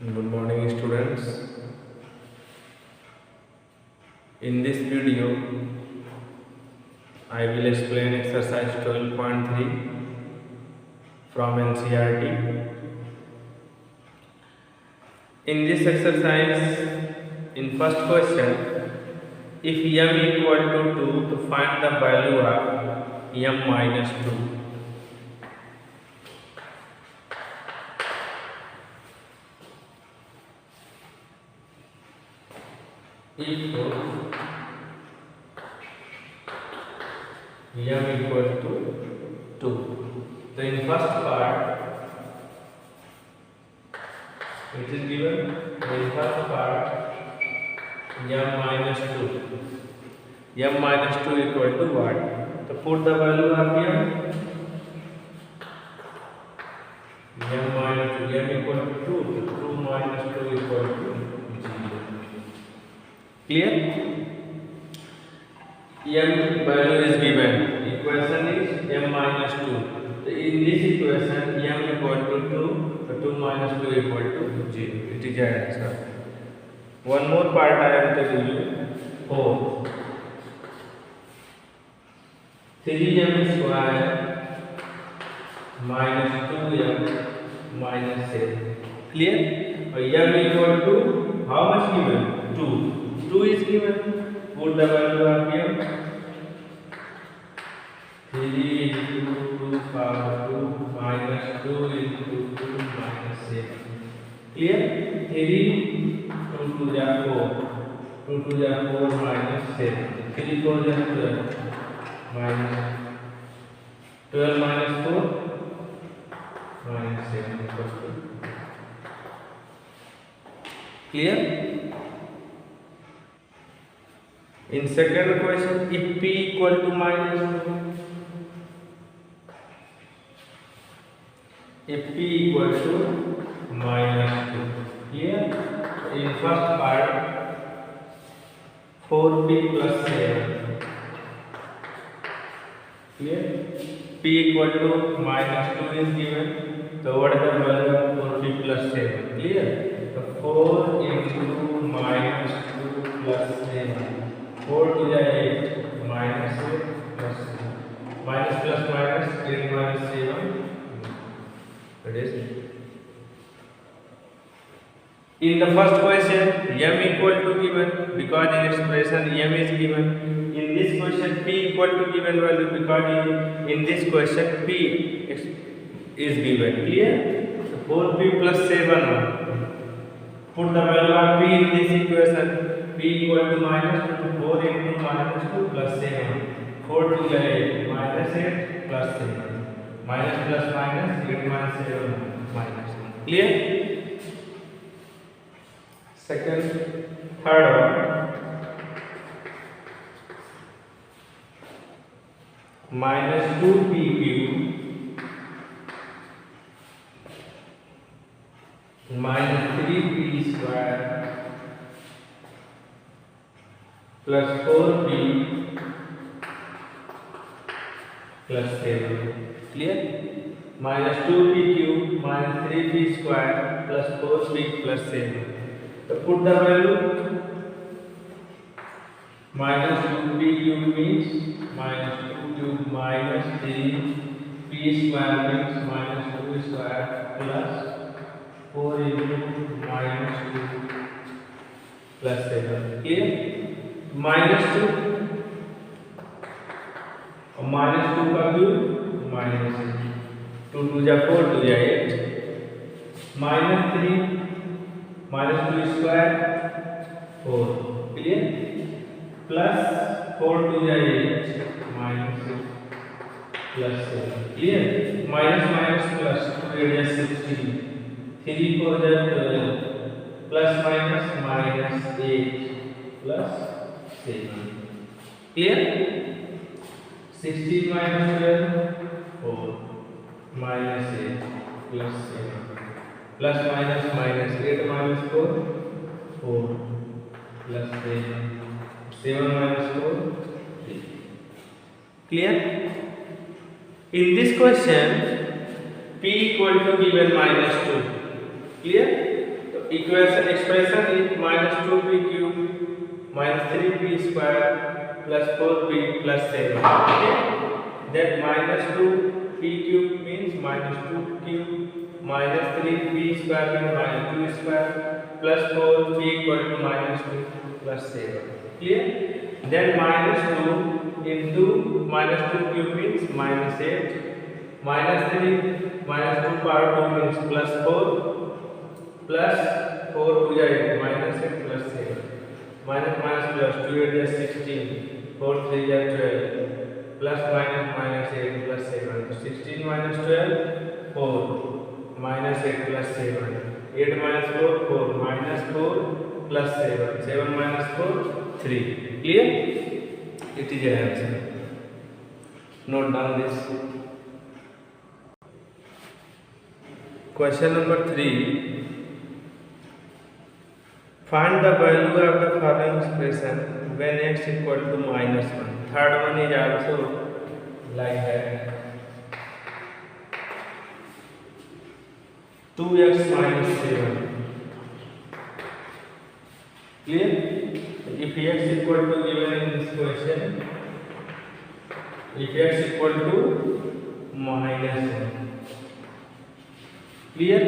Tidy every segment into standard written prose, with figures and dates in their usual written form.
Good morning, students. In this video, I will explain exercise 12.3 from NCERT. In this exercise, in first question, if m equal to 2, to find the value of m minus 2. If m equal to 2, so in first part it is given in first part m minus 2. m minus 2 equal to what? So put the value of m minus 2, m equal to 2, so 2 minus 2 equal to 0. Clear? M value is given. Equation is m minus 2. So in this equation, m equal to 2, so 2 minus 2 equal to 0. It is your answer. One more part I am telling you. 4. 3m square minus 2m minus 7. Clear? M equal to how much given? 2. 2 is given. Put the value of m. 3 into 2 power 2 minus 2 into 2 minus 7. Clear? 3 2 to the 4. 2 to the 4 minus 7. 3 4 the 12 minus 12 minus 4 minus 7 equal to. Clear? In second question, if p equal to minus 2, if p equal to minus 2, here in first part 4p plus 7, clear? P equal to minus 2 is given, so what is the value of 4p plus 7? Clear? So 4 into minus 2 plus 7. 4 to the 8 minus 8 plus 7. Minus plus minus 8 minus 7. That is it. In the first question, m equal to given because in expression m is given. In this question, p equal to given value because in this question p is given. Clear? So 4p plus 7. Put the value of p in this equation. P equal to minus 2, 4 into minus 2 plus 7. 4 to the 8 minus 8 plus 7. Minus plus minus 8 minus 7 minus. Clear? Third one. Minus 2pq minus 3p square plus 4p plus 7. Clear? Minus 2p cube minus 3p square plus 4p plus 7. So put the value. Minus 2p cube means minus 2 cube minus 3p square means minus 2 square plus 4 into minus 2 plus 7. Clear? Minus 2 और minus 2 का cube minus 2 to the 4 to the 8 minus 3 minus 2 square 4. Clear? Plus 4 to the 8 minus 6 plus 7. Clear? Minus minus plus 2 radius 16. 3 4 the 12 plus minus minus 8 plus 7. Clear? 16 minus 12 4 minus 8 plus 7 plus minus minus 8 minus 4 4 plus 7 7 minus 4 3. Clear? In this question p equal to given minus 2. Clear? So equation expression is minus 2p cube minus 3p square plus 4p plus 7. Okay? Then minus 2p cube means minus 2 cube minus 3p square means minus 2 square plus 4p equal to minus 2 plus 7. Clear? Then minus 2 into minus 2 cube means minus 8 minus 3 minus 2 power 2 means plus 4 plus 4 to 8 minus 8 plus 7 minus minus plus 2 8 is 16 4 3 is 12 plus minus minus 8 plus 7 so 16 minus 12 4 minus 8 plus 7 8 minus 4 4 minus 4 plus 7 7 minus 4 3. Clear? It is your answer. Note down this. Question number 3. Find the value of the following expression when x equal to minus 1. Third one is also like that. 2x minus 7. Clear? If x equal to given in this question, if x equal to minus 1. Clear?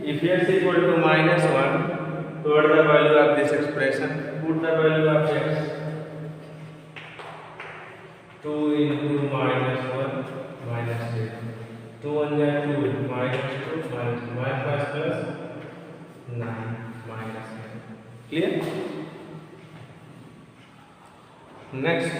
If x equal to minus 1, what the value of this expression? Put the value of x. 2 into minus 1 minus 8. 2 1 is 2 minus 2 minus 5 plus 9 minus 9. Clear? Next.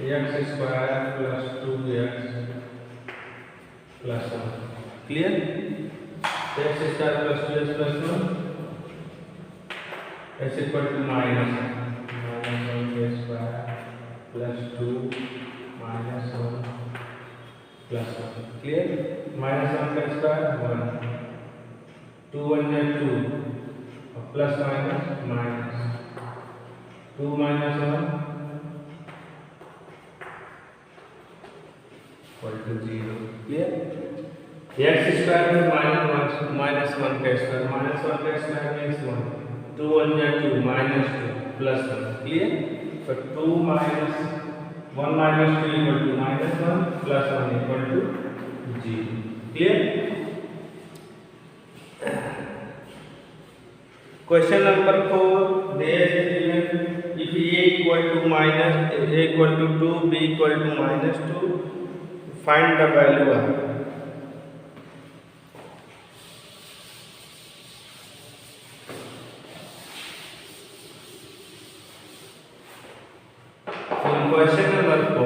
X square plus 2x plus 1. Clear? X square plus 2x plus 1. X equal to minus 1 square plus 2 minus 1 plus 1. Clear? Minus 1 square 1. 2 1 is 2. Plus minus minus. 2 minus 1 equal to 0. Clear? X square is minus 1 square. Minus 1 square means 1. 2 1 is 2 minus 2 plus 1. Clear? So 2 minus 1 minus 2 equal to minus 1 plus 1 equal to 0. Clear? Question number 4. There is given if a equal to minus a equal to 2, b equal to minus 2, find the value of. So in question number 4,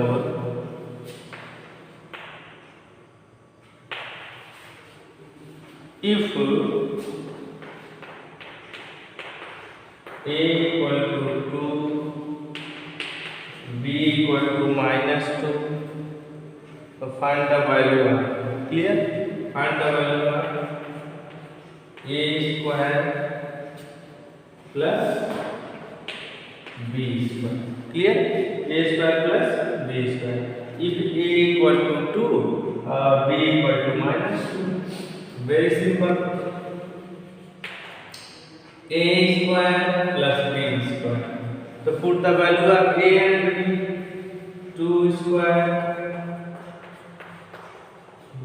if a equal to 2, b equal to minus 2, so find the value of. Clear? Find the value of a square plus b square. Clear? A square plus b square. If a equal to 2, b equal to minus 2. Very simple. A square plus b square. So put the value of a and b. 2 square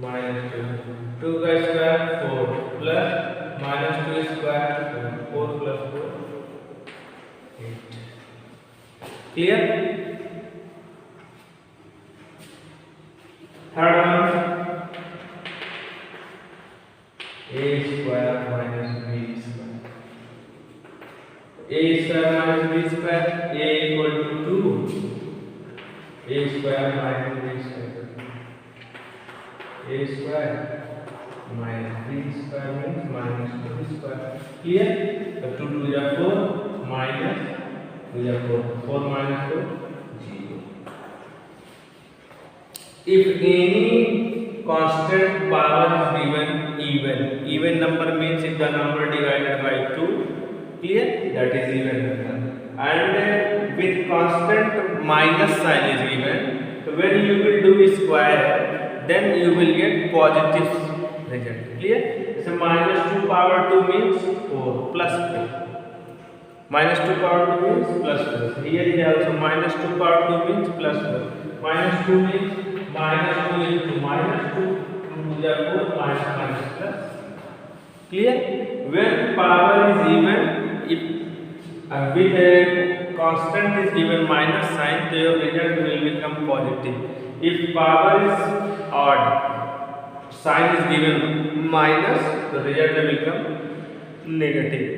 minus 2. 2 square 4 plus minus 2 square 4 plus 4 8. Clear? Third one, a square minus b square. A square minus b square, a equal to 2. A square minus b square. A square minus b square means minus 2 square. Clear? So 2 to the 4 minus 2 to the 4. 4 minus 4 0. If any constant power is given even number means if the number divided by 2, clear, that is even number, and with constant minus sign is given, so when you will do square, then you will get positive result. Clear? So minus 2 power 2 means 4 plus 4. Minus 2 power 2 means plus 4. Here is also minus 2 power 2 means plus 4. Minus 2 means minus 2 into minus 2. 2 to the 4 minus minus plus. Clear? When power is even, if with a constant is given minus sign, so your result will become positive. If power is odd, sign is given minus, the result will become negative.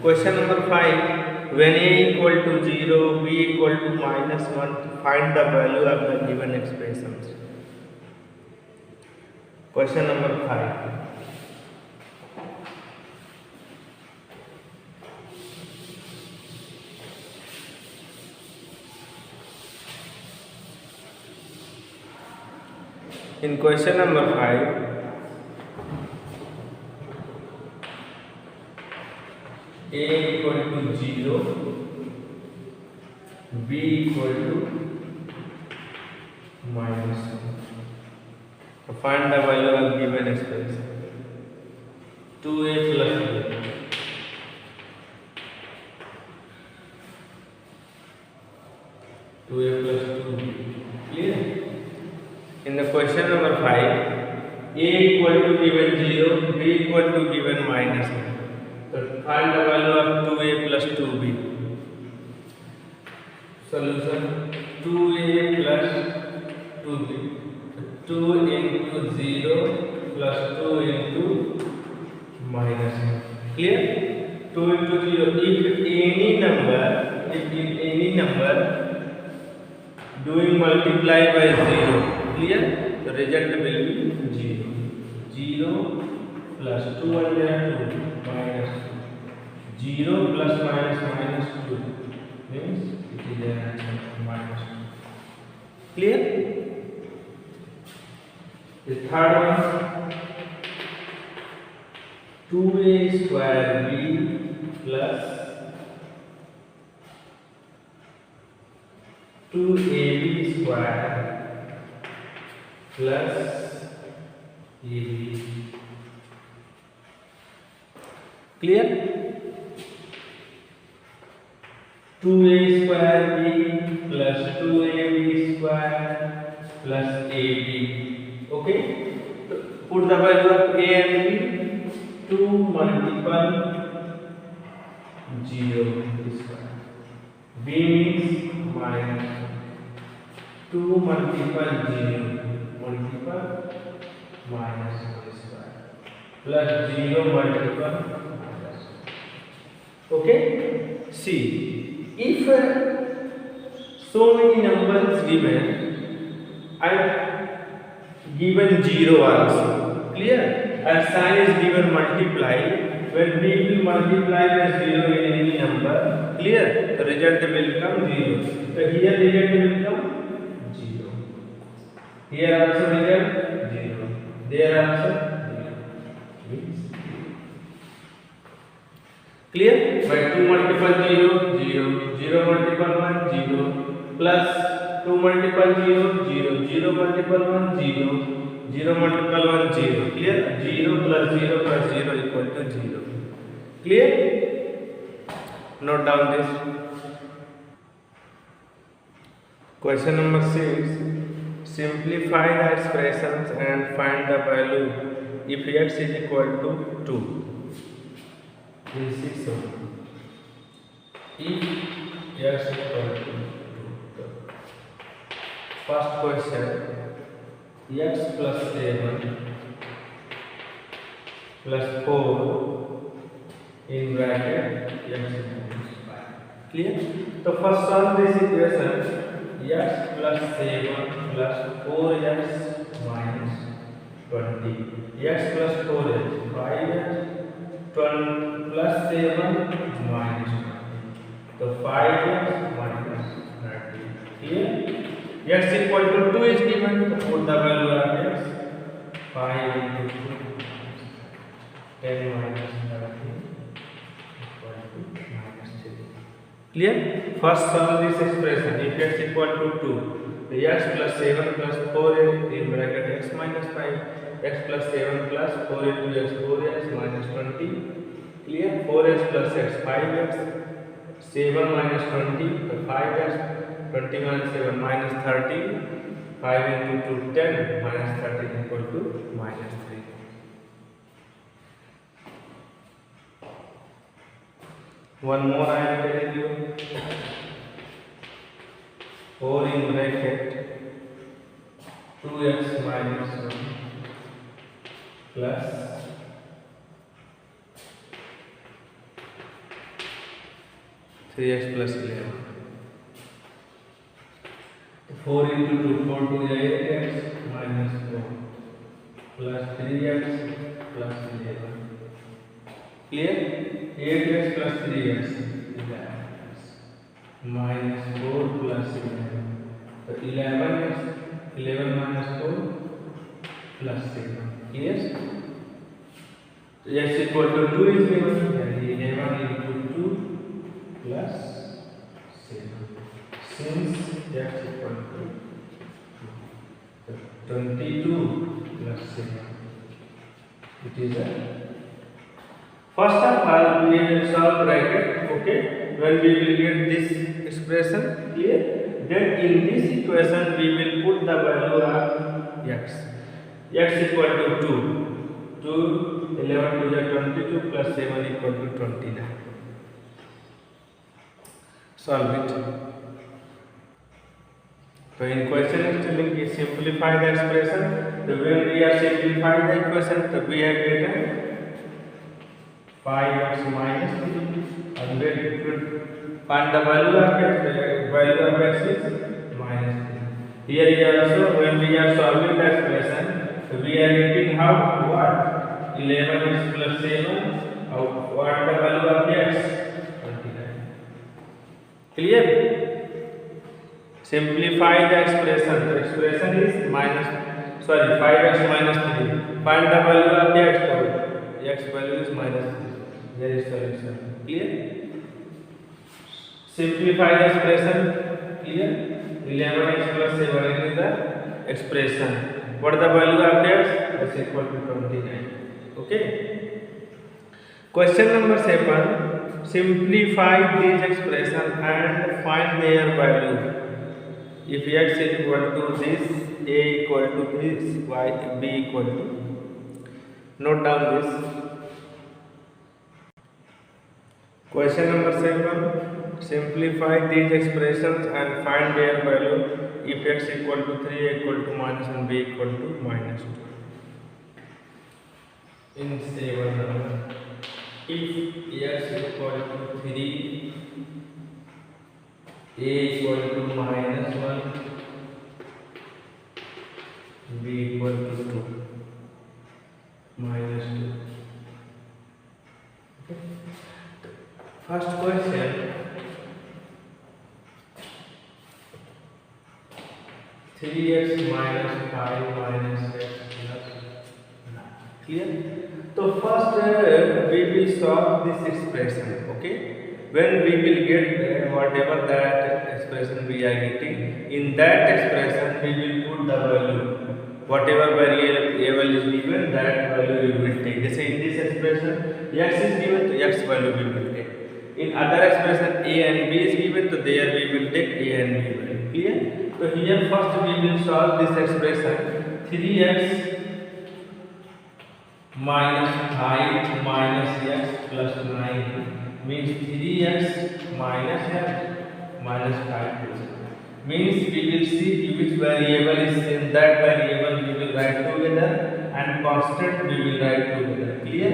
Question number 5. When a equal to 0, b equal to minus 1, find the value of the given expressions. Question number 5. In question number 5, a equal to 0, b equal to minus 1. So find the value of given expression. 2a plus b. 2a plus 2b. Clear? In the question number 5, a equal to given 0, b equal to given minus 1. So find the value of 2a plus 2b. Solution: 2a plus 2b. 2 into 0 plus 2 into minus 1. Clear? 2 into 0. If in any number doing multiply by 0, clear? The result will be 0. 0 plus 2 under 2 minus 2. 0 plus minus minus 2 means it is an answer minus 2. Clear? The third one, 2a square b plus 2ab square plus ab. Clear? 2a square b plus 2ab square plus ab. Okay? Put the value of a and b. 2 multiple 0 square. B means minus 2 multiple 0 multiple minus square plus 0 multiple minus. Okay? See, if so many numbers given and given 0 also, clear? And sign is given multiply. When we will multiply by 0 in any number, clear? The result will become 0. So here result will become 0. Here also result 0. There also 0. Means clear? By 2 multiple 0, 0. 0 multiple 1, 0. Plus 2 multiple 0, 0. 0 multiple 1, 0. 0 multiple 1, 0. Clear? 0 plus 0 plus 0 equal to 0. Clear? Note down this. Question number 6. Simplify the expressions and find the value if x is equal to 2. This is so. If x is equal to 2. First question. X plus 7 plus 4 in bracket x minus 5. Clear? So first solve this equation. X plus 7 plus 4x minus 20. X plus 4x 5x 20 plus 7 minus 20. So 5x minus 30. Clear? X equal to 2 is given, so put the value of x. 5 into 2 10 minus 30 equal to minus 3. Clear? First solve this expression. If x equal to 2, the x plus 7 plus 4 in bracket x minus 5, x plus 7 plus 4 into x 4x minus 20. Clear? 4x plus x 5x, 7 minus 20, the 5x, 20 minus 7 minus 30, 5 into 2 10 minus 30 equal to minus 3. One more I am telling you. 4 in bracket 2x minus 1 plus 3x plus 11. 4 into 2, 4 to the 8x minus 4 plus 3x plus 11. Clear? 8x plus 3x minus 4 plus 11. So 11x, 11 minus 4 plus 7. Clear? So x equal to 2 is given, and 11 into 2 plus 7. Since x equal to 22 plus 7, it is a first of all we will solve bracket. Okay, when we will get this expression, clear, then in this equation we will put the value of x. X equal to 2, 11 to the 22 plus 7 equal to 29. Solve it. So in question is telling you simplify the expression. So when we are simplifying the equation, so we have written 5x minus 3, and when we find the value of x, the value of x is minus 3. Here also when we are solving the expression, so we are getting how, what, 11x plus 7, what the value of x, 29. Clear? Simplify the expression. The expression is 5x minus 3. Find the value of the x value. X value is minus 3. There is solution. Clear? Simplify the expression. Clear? 11x plus 7 is the expression. What is the value of x? X equal to 29. Okay? Question number 7. Simplify this expression and find their value. If x is equal to this, a equal to this, y, b equal to. Note down this. Question number 7. Simplify these expressions and find their value. If x equal to 3, a equal to minus and b equal to minus 2. In 7 number, if x equal to 3, a equal to minus 1, b equal to 2, minus 2. Okay. First question, 3x minus 5 minus x plus 9. Clear? So first we will solve this expression. Okay? When we will get whatever that expression we are getting, in that expression we will put the value. Whatever variable is given, that value we will take. Say in this expression, x is given, to x value we will take. In other expression, a and b is given, so there we will take a and b value. Clear? So here first we will solve this expression. 3x minus 5 minus x plus 9 means 3x minus x minus 5 means we will see which variable is in that variable we will write together and constant we will write together. Clear?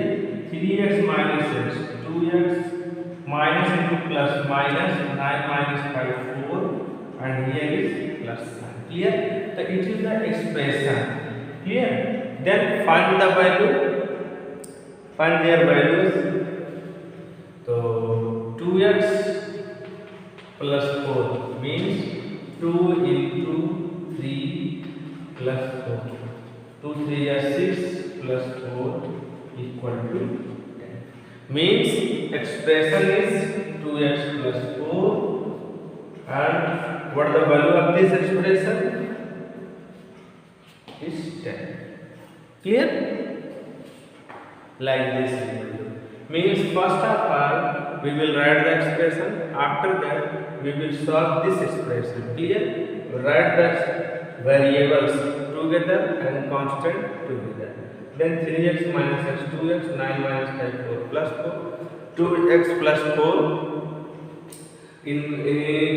3x minus x, 2x minus into plus minus 9 minus 5 4 and here is plus 9. Clear? So it is the expression. Clear? Then find the value. Find their values. So 2x plus 4 means 2 into 3 plus 4. 2 3 are 6 plus 4 equal to 10. Means expression is 2x plus 4, and what the value of this expression is 10. Clear? Like this means first of all we will write the expression, after that we will solve this expression. Clear? Write the variables together and constant together. Then 3x minus x 2x, 9 minus 5 4 plus 4, 2x plus 4. In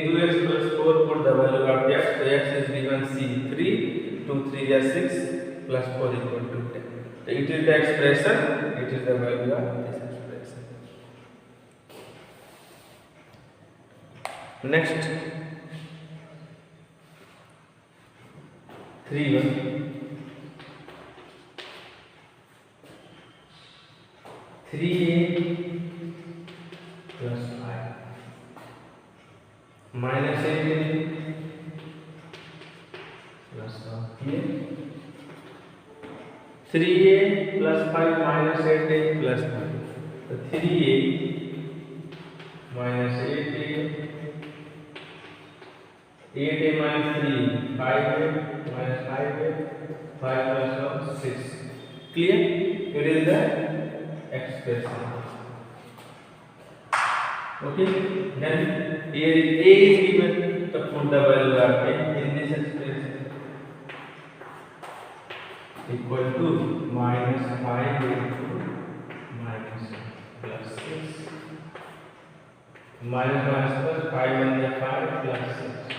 2x plus 4 put the value of x, so x is given c 3, 2 3 is 6 plus 4 equal to 10. So it is the expression, it is the value of this expression. Next 3 3a plus 5 minus 8a plus 1 here 3a plus 5 minus 8a plus 1. So 3a minus 8a 8a minus 3 5a minus 5a 5 plus 1 6. Clear? It is the expression. Okay, then here a is given, to put the value of a in this expression equal to minus 5 into minus plus 6 minus plus 5 and 5 plus 6.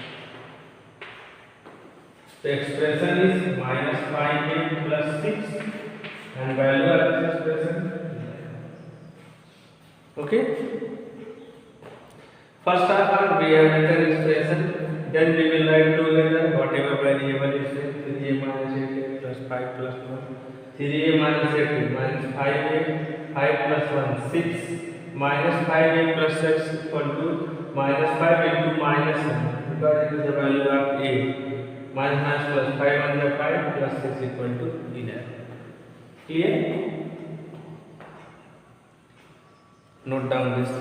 The expression is minus 5a plus 6 and value of this expression. Okay, first of all we have written expression, then we will write together whatever variable is there. 3a minus 8a plus 5 plus 1, 3a minus 8a minus 5a 5 plus 1 6 minus 5a plus 6 equal to minus 5 into minus 1 because it is the value of a. Minus plus 5 and 5 plus 6 equal to 11. Clear? Note down this.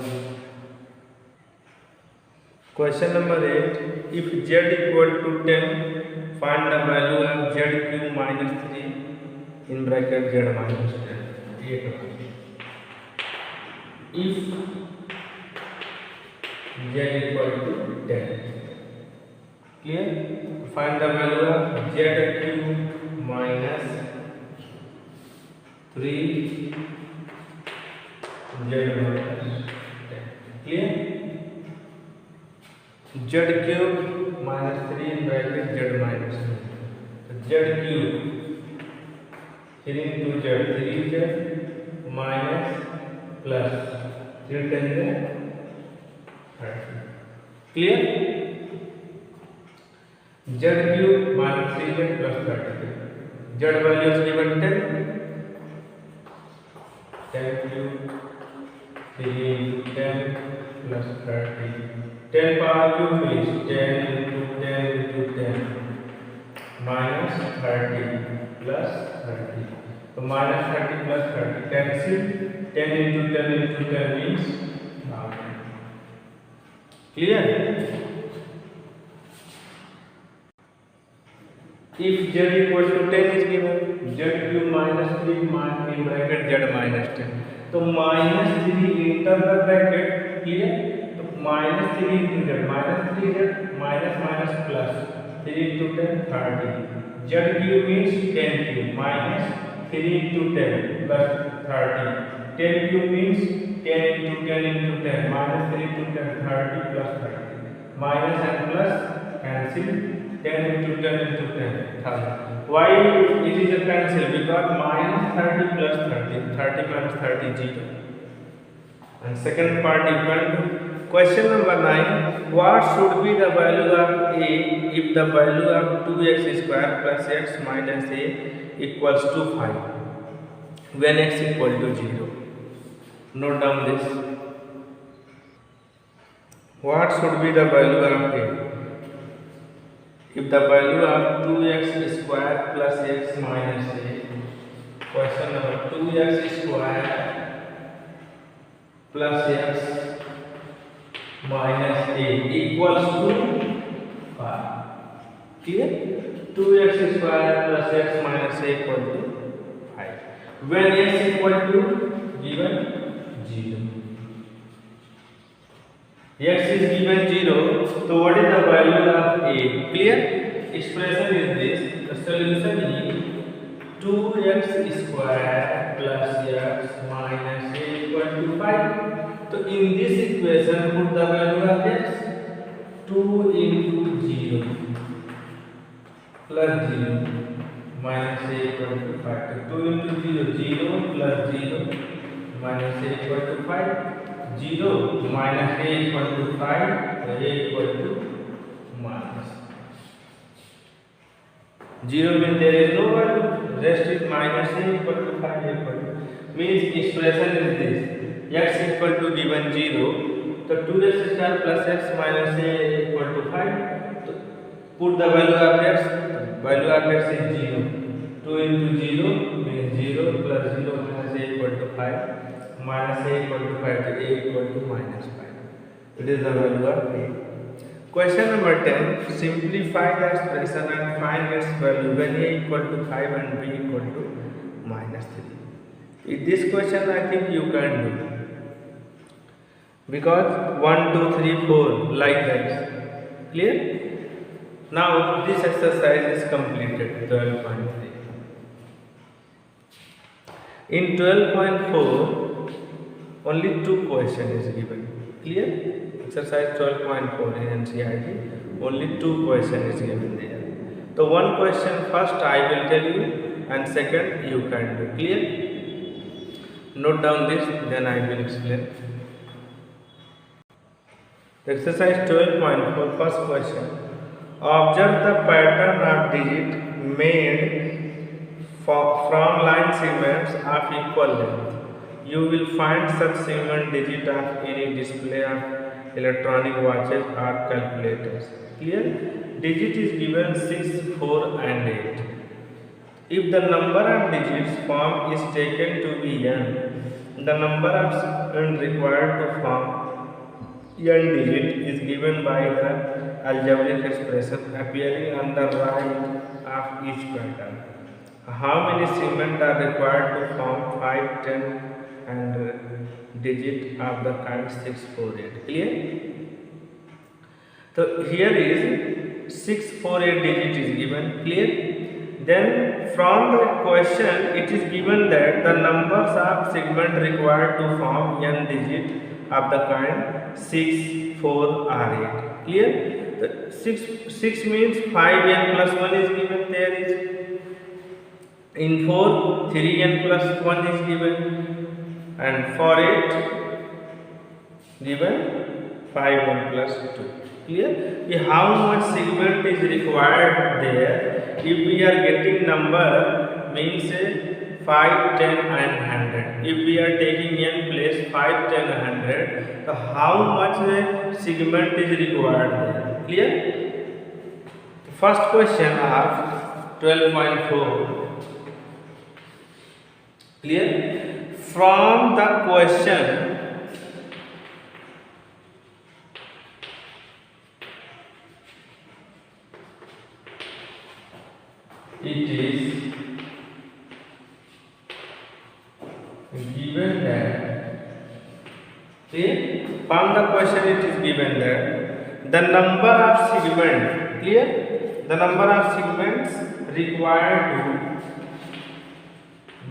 Question number 8. If z equal to 10, find the value of z cube minus 3 in bracket z minus 10. If z equal to 10. Clear? Find the value of z cube minus 3 z minus 10. Clear? Z cube minus 3 in bracket z minus 10. So z cube 3 into z 3z minus plus 3 10 z 30. Clear? Z cube minus 3z plus 30. Z value is given 10. 10 cube 3 into 10 plus 30. 10 power cube is 10 into 10 into 10 minus 30 plus 30. So minus 30 plus 30 cancel. 10 into 10 into 10 means 1000. Clear? If z equal to 10 is given, z cube minus 3 in bracket z minus 10. So minus 3 enter the bracket. Clear? So minus 3 into z minus 3z minus minus plus 3 into 10 30. Z cube means 10 cube minus 3 into 10 plus 30. 10 cube means 10 into 10 into 10 minus 3 into 10 30 plus 30. Minus and plus cancel. 10 into 10 into 10 1000. Why it is a cancel? Because minus 30 plus 30 30 minus 30 0. And second part equal to question number 9. What should be the value of a if the value of 2x square plus x minus a equals to 5 when x equal to 0? Note down this. What should be the value of a if the value of 2x square plus x minus a, question number 2x square plus x minus a equals to 5. Clear? 2x square plus x minus a equal to 5. When x equal to given 0. X is given 0, so what is the value of a? Clear? Expression is this. The solution is 2x square plus x minus a equal to 5. So in this equation, put the value of x. 2 into 0 plus 0 minus a equal to 5. So 2 into 0, 0 plus 0 minus a equal to 5. 0 minus a equal to 5, a equal to minus. 0 means there is no value, rest is minus a equal to 5 equal to. Means expression is this, x equal to given 0, so 2x square plus x minus a equal to 5. So put the value of x, value of x is 0. 2 into 0 means 0 plus 0 minus a equal to 5. Minus a equal to 5, to a equal to minus 5. It is the value of a. Question number 10. Simplify the expression and find its value when a equal to 5 and b equal to minus 3. In this question I think you can do. Because 1, 2, 3, 4 like that. Clear? Now this exercise is completed. 12.3. In 12.4, only 2 questions is given. Clear? Exercise 12.4 in NCERT. Only 2 questions is given there. So one question first I will tell you, and second you can do. Clear? Note down this, then I will explain. Exercise 12.4, first question. Observe the pattern of digit made from line segments of equal length. You will find such segment digit of any display of electronic watches or calculators. Clear? Digit is given 6, 4 and 8. If the number of digits formed is taken to be n, the number of n required to form n digit is given by the algebraic expression appearing on the right of each pattern. How many segments are required to form 5, 10 and digit of the kind 6, 4, 8. Clear? So here is 6, 4, 8 digit is given. Clear? Then from the question it is given that the numbers of segment required to form n digit of the kind 6, 4 or 8. Clear? The 6 means 5n plus 1 is given, there is. In 4, 3n plus 1 is given. And for 8 given 5n plus 2. Clear? How much segment is required there? If we are getting number means 5, 10 and 100. If we are taking n place 5, 10 and 100, so how much segment is required there? Clear? First question of 12.4. Clear? From the question, it is given that, clear? From the question it is given that the number of segments, clear? The number of segments required to,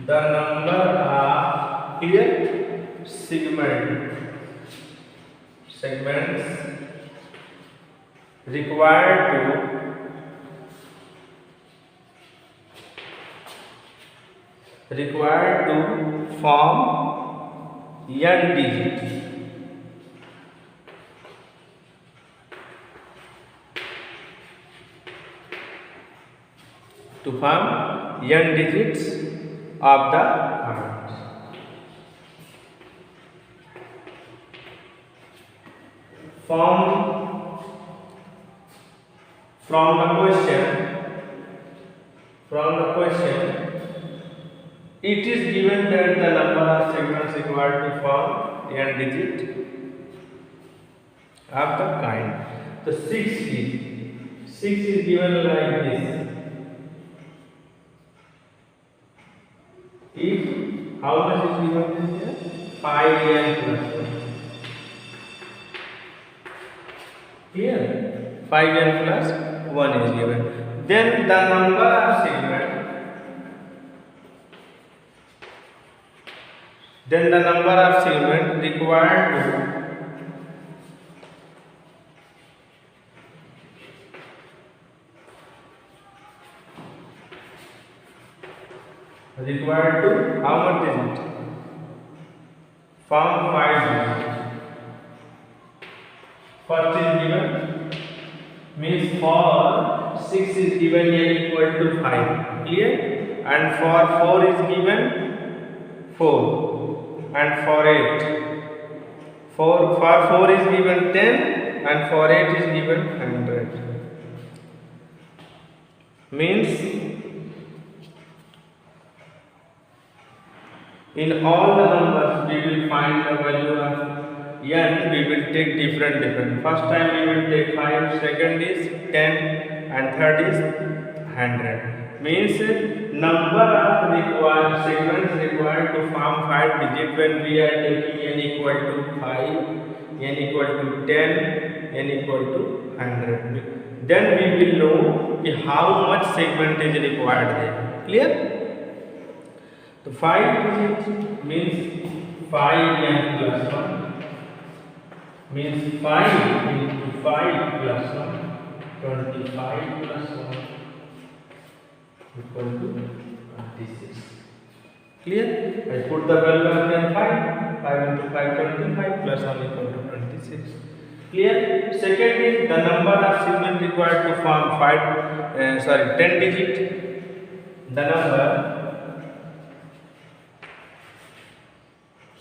the number of, clear? Segments required to form n digits. To form n digits of the cards. From the question, it is given that the number of segments required to form n digit. of the kind. So 6 is given like this. If how much is given here? 5n plus 1. Here 5n plus 1 is given. Then the number of segment. Then the number of segment required to how much is it? Form 5 digits. First is given means for 6 is given n equal to 5. Clear? And for 4 is given 4. And for 8 for 4 is given 10 and for 8 is given 100. Means in all the numbers we will find the value of n. We will take different. First time we will take 5, second is 10 and third is 100. Means number of required segments required to form 5 digit when we are taking n equal to 5, n equal to 10, n equal to 100. Then we will know how much segment is required there. Clear? So 5 digits means 5n plus 1 means 5 into 5 plus 1, 25 plus 1 equal to 26. Clear? I put the value of n 5 into 5 25 plus 1 equal to 26. Clear? Second is the number of segments required to form 10 digit. The number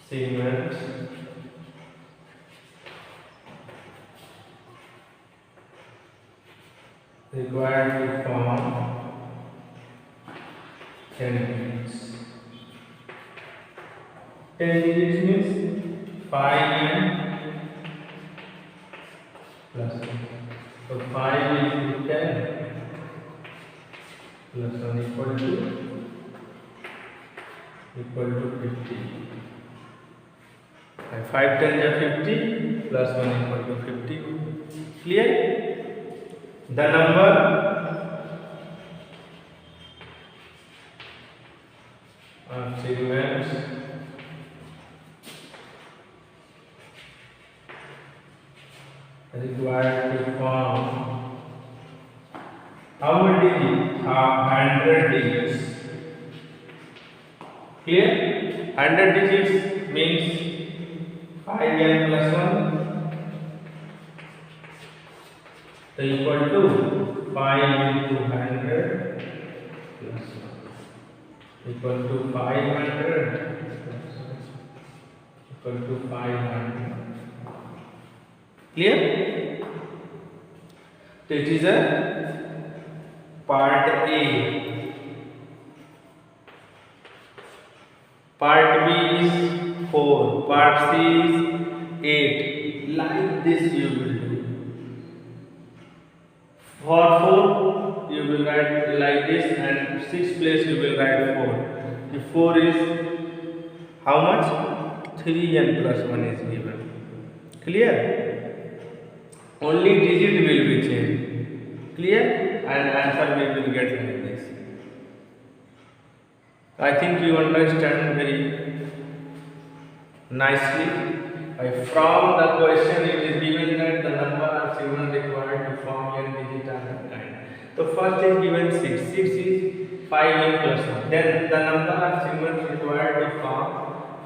segments required to form 10 digits. 10 digits means 5n plus 1. So 5 into 10 plus 1 equal to 50. And 5 10 is 50 plus 1 equal to 50. Clear? The number of segments required to form how many digits? 100 digits. Clear? 100 digits means 5n plus 1 so equal to 5 into 100 plus 1 equal to 500 plus 1 equal to 500. Clear? So it is a part A. Part B is 4, part C is 8. Like this you will do. For 4 you will write like this and 6th place you will write 4. The 4 is how much? 3n plus 1 is given. Clear? Only digit will be changed. Clear? And answer we will get like this. I think you understand very nicely. From the question it is given that the number of segments required to form n digit are the kind. So first is given 6. 6 is 5n plus 1. Then the number of segments required to form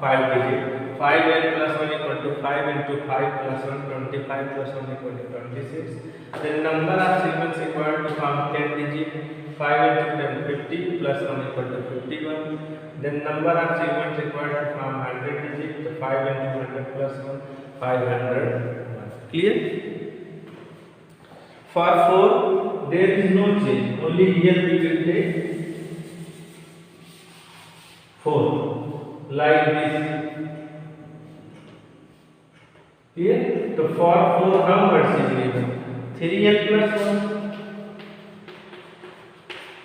5 digit. 5n plus 1 equal to 5 into 5 plus 1, 25 plus 1 equal to 26. Then number of segments required to form 10 digit. 5 into 10, 50 plus 1 equal to 51. Then number of segments required to form 100 digit. So 5 into 100 plus 1, 500. Clear? For 4, there is no change. Only here we will take 4. Like this. Clear? So for 4 numbers is given 3n plus 1.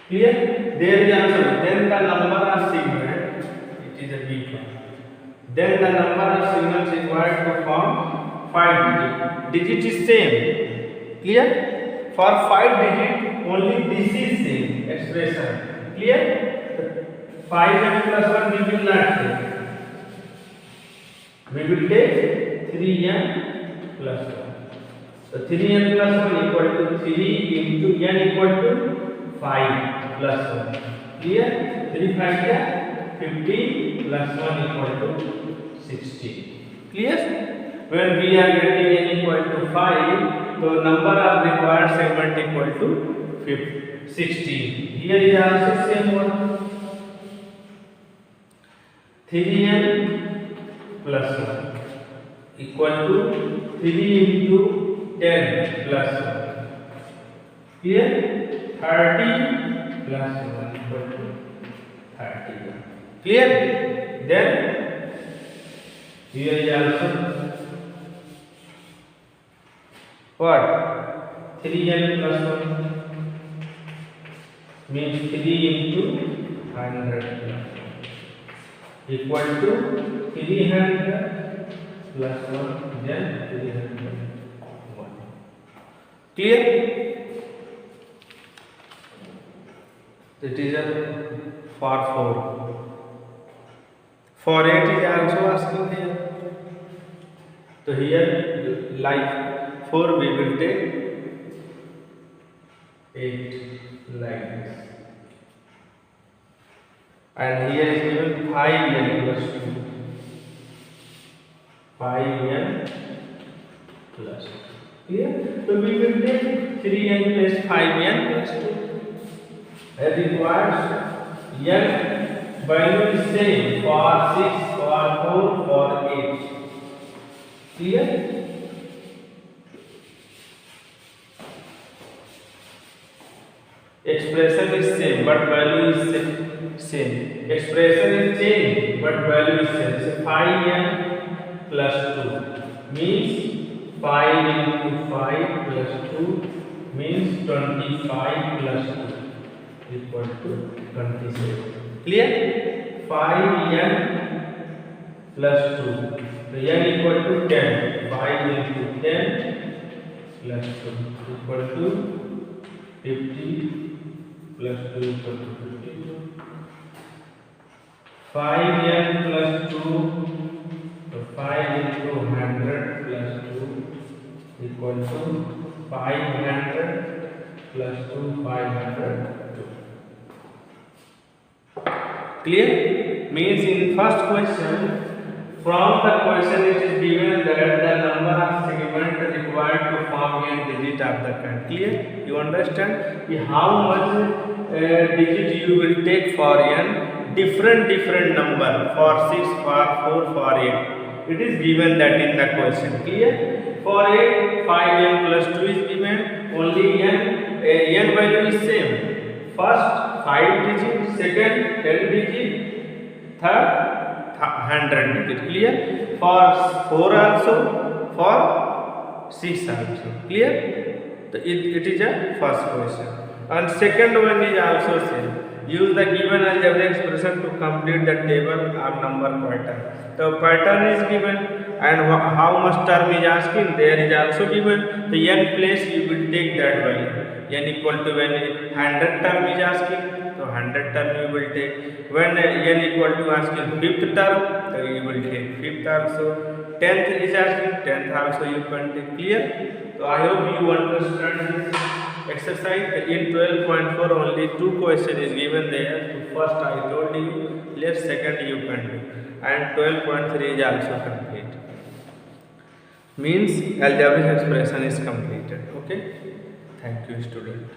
Clear? There is answer. Then the number of segments, it is a big one. Then the number of segments required to form 5 digit is same. Clear? For 5 digit only this is same expression. Clear? 5n plus 1 we will not take. We will take 3n plus 1. So 3n plus 1 equal to 3 into n equal to 5 plus 1. Clear? 3 5 15 plus 1 equal to 16. Clear? When we are getting n equal to 5, so number of required segment equal to 16. Here is also same one. 3n plus 1 equal to 3 into 10 plus 1. Here 30 plus 1 equal to 30. Clear? Then here is also what? 3n plus 1 means 3 into 100 plus 1 equal to 300 plus 1, then 301. Clear? That is a for 4. For 8 is also asking here. So here like 4 we will take 8 like this. And here is given 5n plus 2. 5n plus 2. Clear? So we will take 3n plus 5n plus 2. As required, n value is same for 6, for 4, for 8. Clear? Expression is same, but value is same. Expression is changed, but value is same. So 5n plus 2 means 5 into 5 plus 2 means 25 plus 2 equal to 27. Clear? 5n plus 2. So n equal to 10. 5 into 10 plus 2 equal to 50 plus 2 equal to 52. 5n plus 2, so 5 into 100 plus 2 equal to 500 plus 2, 502. Clear? Means in first question, from the question it is given that the number of segments required to form n digit of the kind. Clear? You understand? How much digit you will take for n? Different number for 6, for 4, for 8. It is given that in the question. Clear? For 8, 5n plus 2 is given. Only n value is same. First 5 digit, second 10 digit, third 100 digit. Clear? For 4 also, for 6 also. Clear? So it is a first question. And second one is also same. Use the given algebra expression to complete the table of number pattern. The pattern is given and how much term is asking, there is also given. The n place you will take that value. N equal to when 100 term is asking, so 100 term you will take. When n equal to asking 5th term, so you will take 5th also. 10th is asking, 10th also you can take. Clear? So I hope you understand this exercise. In 12.4 only 2 questions is given there. So first I told you, left, second you can do. And 12.3 is also complete. Means algebraic expression is completed. Okay? Thank you, student.